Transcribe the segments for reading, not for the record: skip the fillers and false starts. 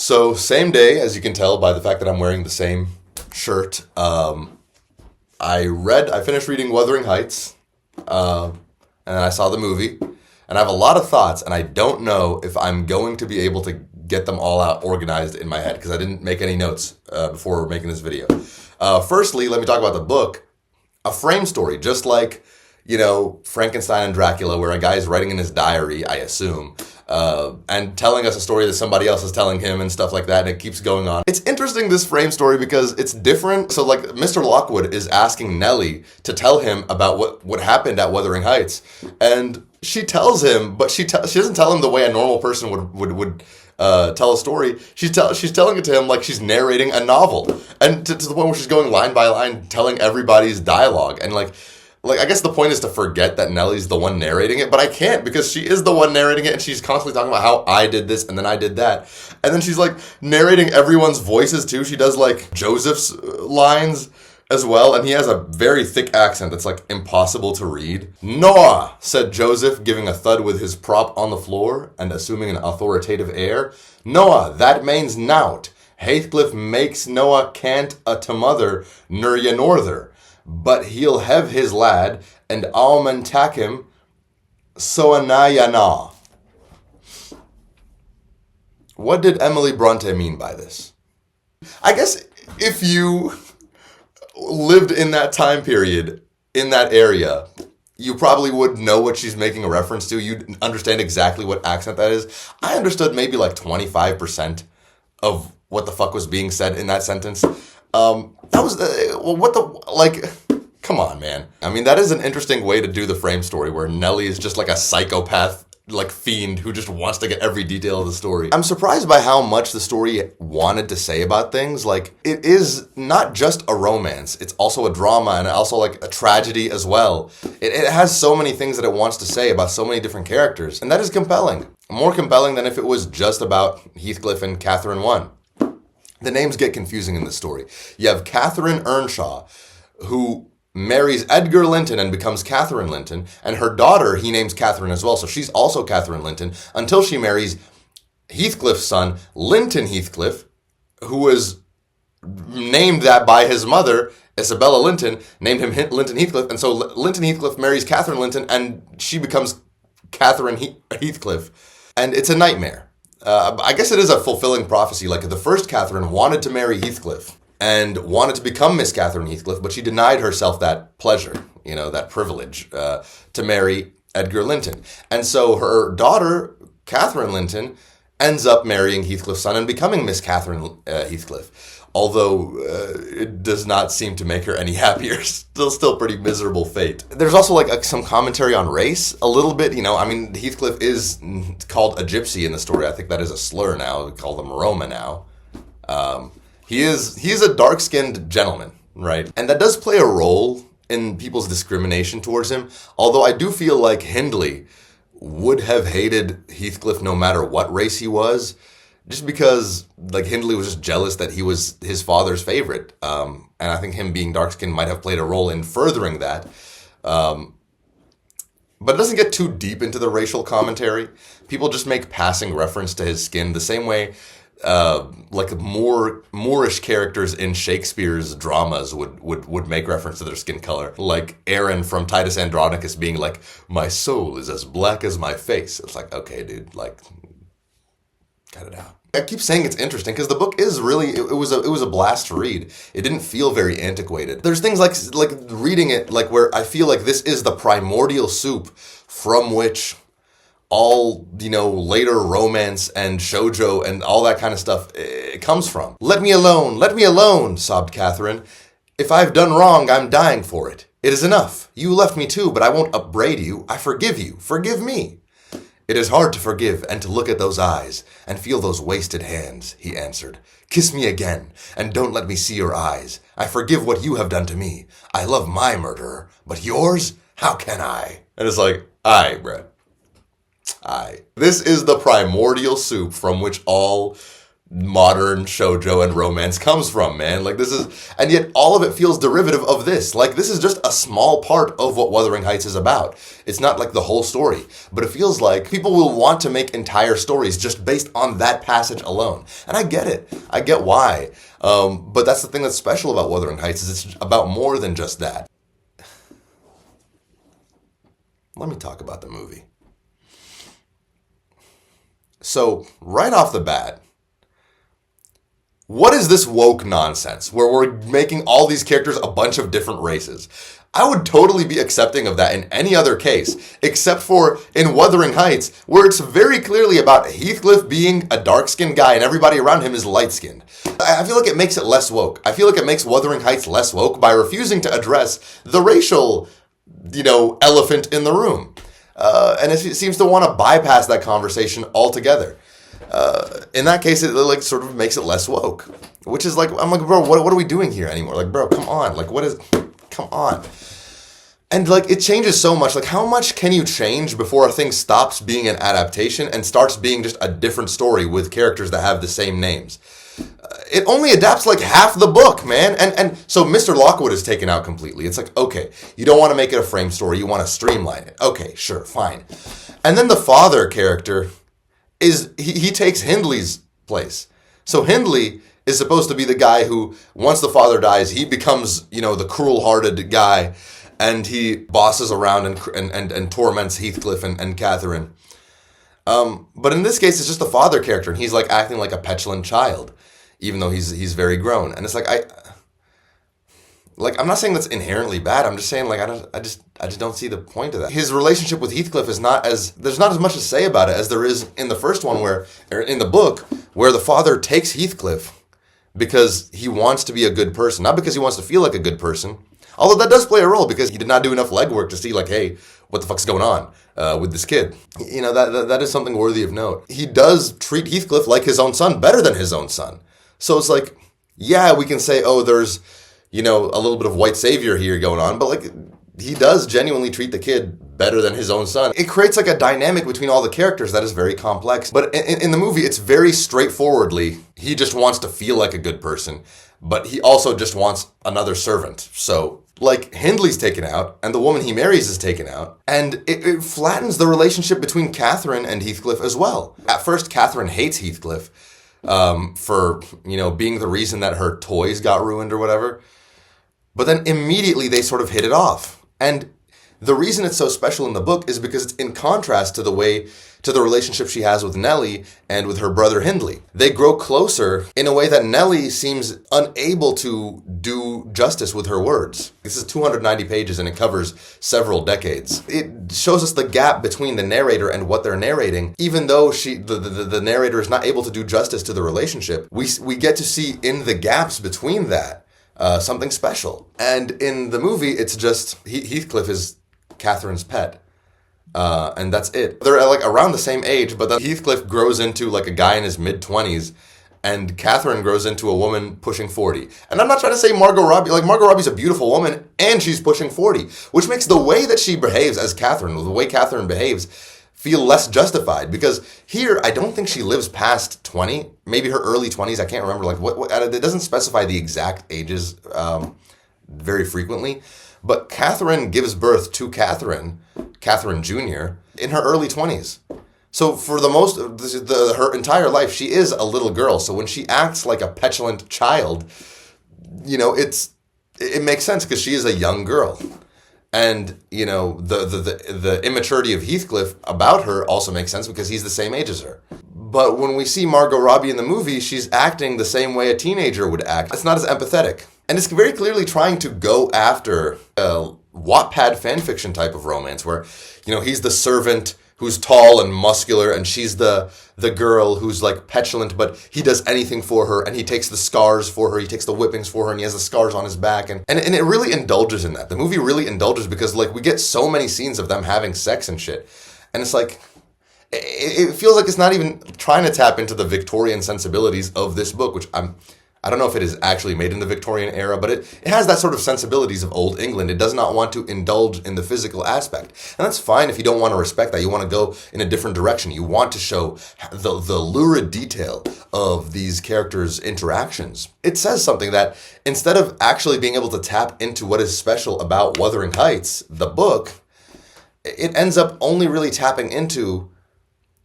So same day, as you can tell by the fact that I'm wearing the same shirt, I finished reading Wuthering Heights, and I saw the movie, and I have a lot of thoughts, and I don't know if I'm going to be able to get them all out organized in my head, because I didn't make any notes before making this video. Firstly, let me talk about the book. A frame story, just like, Frankenstein and Dracula, where a guy is writing in his diary, I assume, and telling us a story that somebody else is telling him and stuff like that, and it keeps going on. It's interesting, this frame story, because it's different. So, like, Mr. Lockwood is asking Nellie to tell him about what happened at Wuthering Heights, and she tells him, but she doesn't tell him the way a normal person would tell a story. She's telling it to him like she's narrating a novel, and to the point where she's going line by line, telling everybody's dialogue, and like I guess the point is to forget that Nellie's the one narrating it, but I can't, because she is the one narrating it, and she's constantly talking about how I did this and then I did that, and then she's like narrating everyone's voices too. She does like Joseph's lines as well, and he has a very thick accent that's like impossible to read. "Noah," said Joseph, giving a thud with his prop on the floor and assuming an authoritative air. "Noah, that means nowt. Heathcliff makes Noah can't a to mother nor ye norther, but he'll have his lad, and I'll man tak him, so a na ya na." What did Emily Bronte mean by this? I guess if you lived in that time period, in that area, you probably would know what she's making a reference to. You'd understand exactly what accent that is. I understood maybe like 25% of what the fuck was being said in that sentence. Come on, man. I mean, that is an interesting way to do the frame story, where Nellie is just like a psychopath, like fiend who just wants to get every detail of the story. I'm surprised by how much the story wanted to say about things. Like, it is not just a romance, it's also a drama, and also like a tragedy as well. It has so many things that it wants to say about so many different characters, and that is compelling. More compelling than if it was just about Heathcliff and Catherine 1. The names get confusing in this story. You have Catherine Earnshaw, who marries Edgar Linton and becomes Catherine Linton, and her daughter he names Catherine as well, so she's also Catherine Linton, until she marries Heathcliff's son, Linton Heathcliff, who was named that by his mother, Isabella Linton, named him Linton Heathcliff, and so Linton Heathcliff marries Catherine Linton, and she becomes Catherine Heathcliff, and it's a nightmare. I guess it is a fulfilling prophecy. Like, the first Catherine wanted to marry Heathcliff, and wanted to become Miss Catherine Heathcliff, but she denied herself that pleasure, that privilege, to marry Edgar Linton. And so her daughter, Catherine Linton, ends up marrying Heathcliff's son and becoming Miss Catherine Heathcliff. Although it does not seem to make her any happier. Still pretty miserable fate. There's also like some commentary on race, a little bit. I mean, Heathcliff is called a gypsy in the story. I think that is a slur now. We call them Roma now. He's a dark-skinned gentleman, right? And that does play a role in people's discrimination towards him. Although I do feel like Hindley would have hated Heathcliff no matter what race he was, just because like Hindley was just jealous that he was his father's favorite. And I think him being dark-skinned might have played a role in furthering that. But it doesn't get too deep into the racial commentary. People just make passing reference to his skin the same way like Moorish characters in Shakespeare's dramas would make reference to their skin color. Like Aaron from Titus Andronicus being like, "My soul is as black as my face." It's like, okay, dude, like, cut it out. I keep saying it's interesting because the book is really, it was a blast to read. It didn't feel very antiquated. There's things like reading it, like where I feel like this is the primordial soup from which all, later romance and shoujo and all that kind of stuff it comes from. Let me alone, sobbed Catherine. "If I've done wrong, I'm dying for it. It is enough. You left me too, but I won't upbraid you. I forgive you. Forgive me." "It is hard to forgive and to look at those eyes and feel those wasted hands," he answered. "Kiss me again, and don't let me see your eyes. I forgive what you have done to me. I love my murderer, but yours? How can I?" And it's like, aye, bruh. Aye. This is the primordial soup from which all modern shoujo and romance comes from, man. Like, this is, and yet all of it feels derivative of this. Like, this is just a small part of what Wuthering Heights is about. It's not like the whole story, but it feels like people will want to make entire stories just based on that passage alone. And I get it. I get why. But that's the thing that's special about Wuthering Heights, is it's about more than just that. Let me talk about the movie. So, right off the bat, what is this woke nonsense where we're making all these characters a bunch of different races? I would totally be accepting of that in any other case, except for in Wuthering Heights, where it's very clearly about Heathcliff being a dark-skinned guy and everybody around him is light-skinned. I feel like it makes it less woke. I feel like it makes Wuthering Heights less woke by refusing to address the racial, elephant in the room. And it seems to want to bypass that conversation altogether. In that case, it like sort of makes it less woke, which is like, I'm like, bro, what are we doing here anymore? Like, bro, come on. Like, come on. And like, it changes so much. Like, how much can you change before a thing stops being an adaptation and starts being just a different story with characters that have the same names? It only adapts like half the book, man. And so Mr. Lockwood is taken out completely. It's like, okay, you don't want to make it a frame story. You want to streamline it. Okay, sure, fine. And then the father character he takes Hindley's place. So Hindley is supposed to be the guy who, once the father dies, he becomes, the cruel-hearted guy, and he bosses around and torments Heathcliff and Catherine. But in this case, it's just the father character, and he's like acting like a petulant child, even though he's very grown. And it's like, I'm not saying that's inherently bad. I'm just saying, like, I just don't see the point of that. His relationship with Heathcliff there's not as much to say about it as there is in the first one, or in the book, where the father takes Heathcliff because he wants to be a good person, not because he wants to feel like a good person. Although that does play a role, because he did not do enough legwork to see, like, hey, what the fuck's going on with this kid? That is something worthy of note. He does treat Heathcliff like his own son, better than his own son. So it's like, yeah, we can say, oh, there's a little bit of white savior here going on, but like, he does genuinely treat the kid better than his own son. It creates like a dynamic between all the characters that is very complex. But in the movie, it's very straightforwardly, he just wants to feel like a good person, but he also just wants another servant. So, like, Hindley's taken out, and the woman he marries is taken out, and it flattens the relationship between Catherine and Heathcliff as well. At first, Catherine hates Heathcliff for, being the reason that her toys got ruined or whatever. But then immediately they sort of hit it off. And the reason it's so special in the book is because it's in contrast to the relationship she has with Nellie and with her brother Hindley. They grow closer in a way that Nellie seems unable to do justice with her words. This is 290 pages and it covers several decades. It shows us the gap between the narrator and what they're narrating. Even though the narrator is not able to do justice to the relationship, we get to see in the gaps between that something special. And in the movie, it's just Heathcliff is Catherine's pet. And that's it. They're like around the same age, but then Heathcliff grows into like a guy in his mid-20s, and Catherine grows into a woman pushing 40. And I'm not trying to say Margot Robbie, like Margot Robbie's a beautiful woman, and she's pushing 40, which makes the way that she behaves as Catherine, the way Catherine behaves, feel less justified. Because here, I don't think she lives past 20, maybe her early 20s, I can't remember, like what it doesn't specify the exact ages very frequently. But Catherine gives birth to Catherine Jr., in her early 20s. So for her entire life, she is a little girl. So when she acts like a petulant child, it makes sense because she is a young girl. And, the immaturity of Heathcliff about her also makes sense because he's the same age as her. But when we see Margot Robbie in the movie, she's acting the same way a teenager would act. It's not as empathetic. And it's very clearly trying to go after a Wattpad fanfiction type of romance where, he's the servant who's tall and muscular, and she's the girl who's like petulant, but he does anything for her, and he takes the scars for her, he takes the whippings for her, and he has the scars on his back, and it really indulges in that. The movie really indulges because like we get so many scenes of them having sex and shit, and it's like it feels like it's not even trying to tap into the Victorian sensibilities of this book, which I don't know if it is actually made in the Victorian era, but it has that sort of sensibilities of old England. It does not want to indulge in the physical aspect. And that's fine if you don't want to respect that. You want to go in a different direction. You want to show the lurid detail of these characters' interactions. It says something that instead of actually being able to tap into what is special about Wuthering Heights, the book, it ends up only really tapping into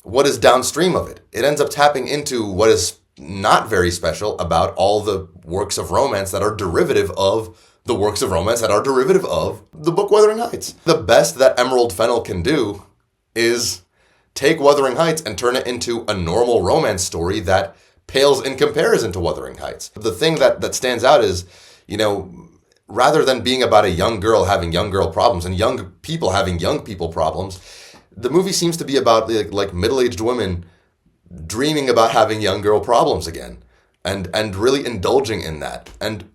what is downstream of it. It ends up tapping into what is not very special about all the works of romance that are derivative of the works of romance that are derivative of the book Wuthering Heights. The best that Emerald Fennell can do is take Wuthering Heights and turn it into a normal romance story that pales in comparison to Wuthering Heights. The thing that stands out is, rather than being about a young girl having young girl problems and young people having young people problems, the movie seems to be about like middle-aged women dreaming about having young girl problems again and really indulging in that. And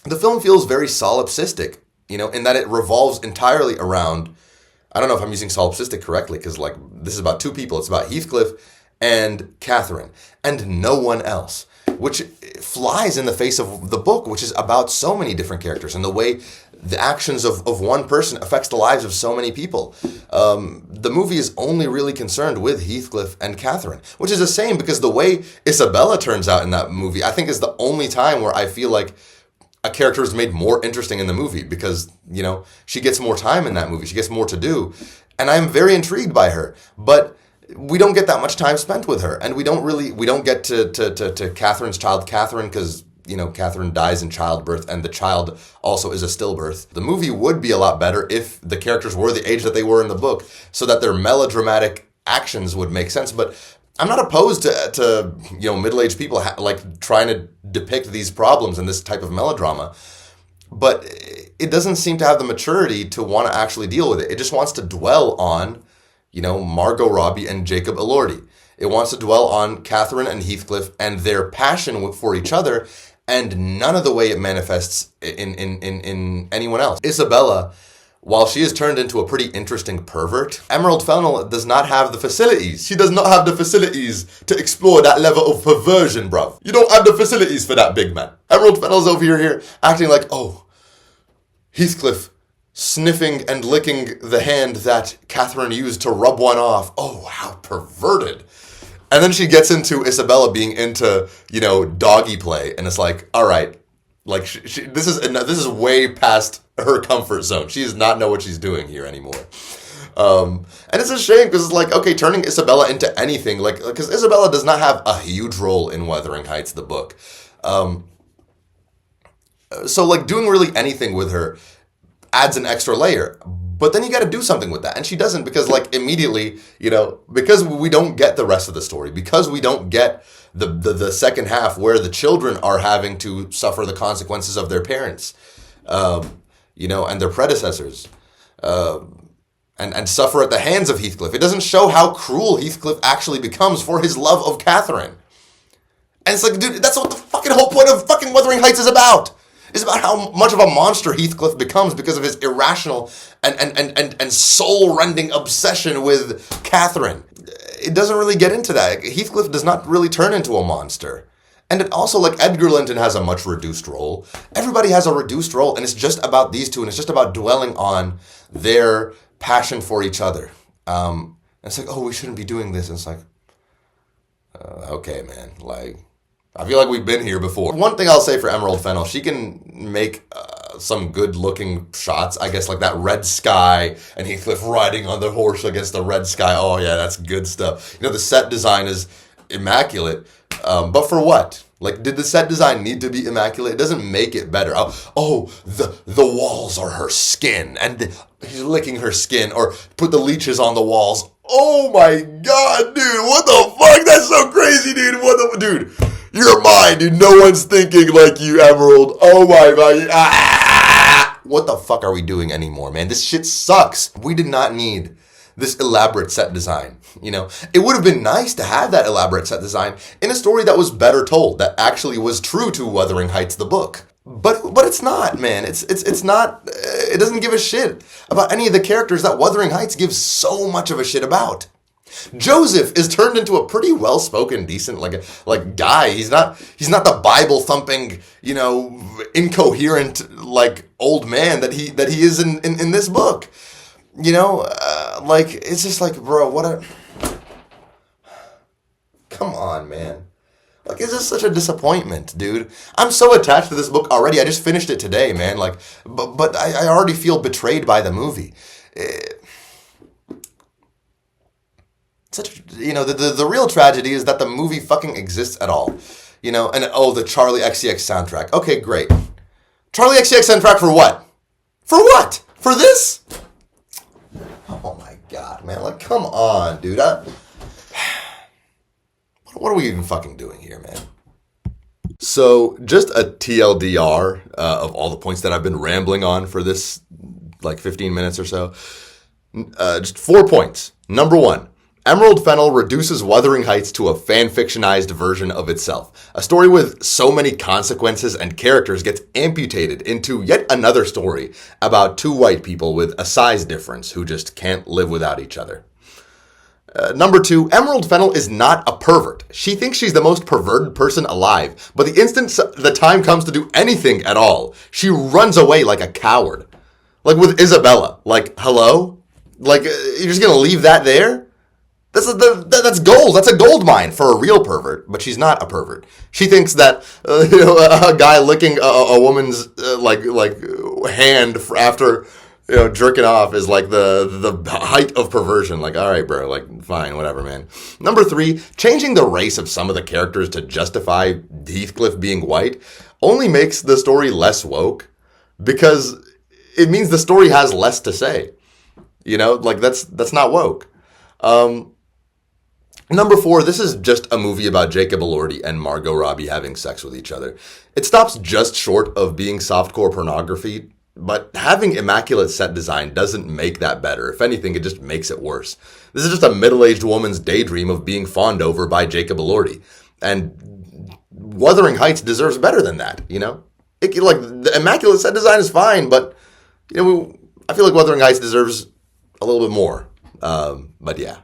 the film feels very solipsistic, in that it revolves entirely around, I don't know if I'm using solipsistic correctly, because this is about two people. It's about Heathcliff and Catherine and no one else, which flies in the face of the book, which is about so many different characters and the way the actions of one person affects the lives of so many people. The movie is only really concerned with Heathcliff and Catherine, which is a shame because the way Isabella turns out in that movie, I think is the only time where I feel like a character is made more interesting in the movie because, she gets more time in that movie. She gets more to do. And I'm very intrigued by her. But we don't get that much time spent with her. And we don't get to Catherine's child, Catherine, because Catherine dies in childbirth, and the child also is a stillbirth. The movie would be a lot better if the characters were the age that they were in the book, so that their melodramatic actions would make sense. But I'm not opposed to middle-aged people trying to depict these problems in this type of melodrama. But it doesn't seem to have the maturity to want to actually deal with it. It just wants to dwell on, Margot Robbie and Jacob Elordi. It wants to dwell on Catherine and Heathcliff and their passion for each other, and none of the way it manifests in anyone else. Isabella, while she is turned into a pretty interesting pervert, Emerald Fennell does not have the facilities. She does not have the facilities to explore that level of perversion, bruv. You don't have the facilities for that, big man. Emerald Fennell's over here acting like, oh, Heathcliff sniffing and licking the hand that Catherine used to rub one off. Oh, how perverted. And then she gets into Isabella being into, doggy play, and it's like, all right, this is way past her comfort zone. She does not know what she's doing here anymore. And it's a shame because it's like, okay, turning Isabella into anything, because Isabella does not have a huge role in Wuthering Heights, the book. So doing really anything with her adds an extra layer. But then you got to do something with that. And she doesn't because immediately, because we don't get the rest of the story, because we don't get the second half where the children are having to suffer the consequences of their parents, and their predecessors, and suffer at the hands of Heathcliff. It doesn't show how cruel Heathcliff actually becomes for his love of Catherine. And it's like, dude, that's what the fucking whole point of fucking Wuthering Heights is about. It's about how much of a monster Heathcliff becomes because of his irrational and soul-rending obsession with Catherine. It doesn't really get into that. Heathcliff does not really turn into a monster. And it also, Edgar Linton has a much reduced role. Everybody has a reduced role, and it's just about these two, and it's just about dwelling on their passion for each other. And it's like, oh, we shouldn't be doing this. And it's like, okay, man, I feel like we've been here before. One thing I'll say for Emerald Fennell, she can make some good-looking shots, I guess, like that red sky and Heathcliff riding on the horse against the red sky. Oh, yeah, that's good stuff. The set design is immaculate, but for what? Did the set design need to be immaculate? It doesn't make it better. The walls are her skin, and he's licking her skin, or put the leeches on the walls. Oh, my God, dude, what the fuck? That's so crazy, dude. Dude. You're mine, dude. No one's thinking like you, Emerald. Oh my God. What the fuck are we doing anymore, man? This shit sucks. We did not need this elaborate set design. It would have been nice to have that elaborate set design in a story that was better told, that actually was true to Wuthering Heights, the book. But it's not, man. It's not. It doesn't give a shit about any of the characters that Wuthering Heights gives so much of a shit about. Joseph is turned into a pretty well-spoken, decent like guy. He's not the Bible thumping, incoherent like old man that he is in this book. It's just like, bro, come on, man. Like, it's just such a disappointment, dude. I'm so attached to this book already. I just finished it today, man. Like, but I already feel betrayed by the movie. The real tragedy is that the movie fucking exists at all. And the Charlie XCX soundtrack. Okay, great. Charlie XCX soundtrack for what? For what? For this? Oh my god, man. Like, come on, dude. What are we even fucking doing here, man? So, just a TLDR of all the points that I've been rambling on for this, 15 minutes or so. Just 4 points. Number 1. Emerald Fennell reduces Wuthering Heights to a fan-fictionized version of itself. A story with so many consequences and characters gets amputated into yet another story about 2 white people with a size difference who just can't live without each other. Number 2, Emerald Fennell is not a pervert. She thinks she's the most perverted person alive, but the instant the time comes to do anything at all, she runs away like a coward. Like with Isabella. Like, hello? Like, you're just gonna leave that there? That's gold. That's a gold mine for a real pervert, but she's not a pervert. She thinks that a guy licking a woman's hand after jerking off is like the height of perversion. Like, all right, bro, like, fine, whatever, man. Number 3, changing the race of some of the characters to justify Heathcliff being white only makes the story less woke because it means the story has less to say. That's not woke. Number 4, this is just a movie about Jacob Elordi and Margot Robbie having sex with each other. It stops just short of being softcore pornography, but having immaculate set design doesn't make that better. If anything, it just makes it worse. This is just a middle-aged woman's daydream of being fawned over by Jacob Elordi. And Wuthering Heights deserves better than that, the immaculate set design is fine, but, I feel like Wuthering Heights deserves a little bit more. But yeah.